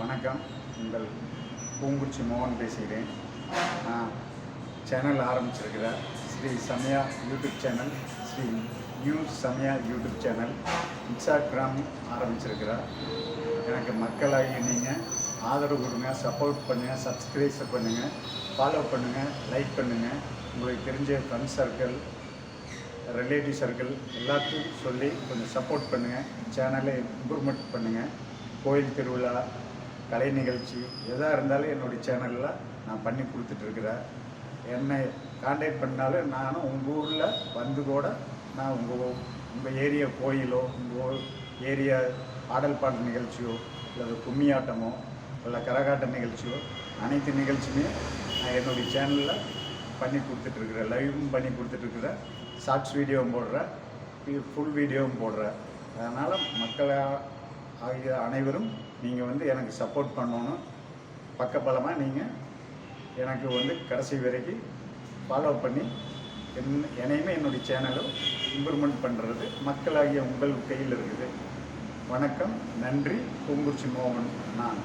வணக்கம். உங்கள் பூங்குச்சி மோகன் பேசுகிறேன். சேனல் ஆரம்பிச்சிருக்கிறார் Shri Samaya YouTube channel, Shri new Samaya YouTube channel, Instagram ஆரம்பிச்சிருக்கிறார். எனக்கு மக்களாகி நீங்கள் ஆதரவு கொடுங்க, சப்போர்ட் பண்ணுங்கள், சப்ஸ்கிரைப் பண்ணுங்கள், ஃபாலோ பண்ணுங்கள், லைக் பண்ணுங்கள். உங்களுக்கு தெரிஞ்ச ஃப்ரெண்ட்ஸ் சர்க்கிள், ரிலேட்டிவ் சர்க்கிள் எல்லாத்துக்கும் சொல்லி கொஞ்சம் சப்போர்ட் பண்ணுங்கள். சேனலை இம்ப்ரூவ்மெண்ட் பண்ணுங்கள். கோயில் திருவிழா, கலை நிகழ்ச்சி எதாக இருந்தாலும் என்னுடைய சேனலில் நான் பண்ணி கொடுத்துட்ருக்குறேன். என்னை கான்டாக்ட் பண்ணாலும் நானும் உங்கள் ஊரில் வந்து கூட நான் உங்கள் ஏரியா கோயிலோ, உங்கள் ஏரியா ஆடல் பாடல் நிகழ்ச்சியோ, இல்லை கும்மியாட்டமோ, இல்லை கரகாட்ட நிகழ்ச்சியோ, அனைத்து நிகழ்ச்சியுமே நான் என்னுடைய சேனலில் பண்ணி கொடுத்துட்ருக்குறேன். லைவும் பண்ணி கொடுத்துட்ருக்குறேன், ஷார்ட்ஸ் வீடியோவும் போடுறேன், ஃபுல் வீடியோவும் போடுறேன். அதனால் மக்களாக ஆகிய அனைவரும் நீங்கள் எனக்கு சப்போர்ட் பண்ணணும். பக்கபலமாக நீங்கள் எனக்கு கடைசி வரைக்கும் ஃபாலோ பண்ணி என்னையுமே என்னுடைய சேனலும் இம்ப்ரூவ்மெண்ட் பண்ணுறது மக்களாகிய உங்கள் கையில் இருக்குது. வணக்கம், நன்றி. பூங்குச்சி மோகன் நான்.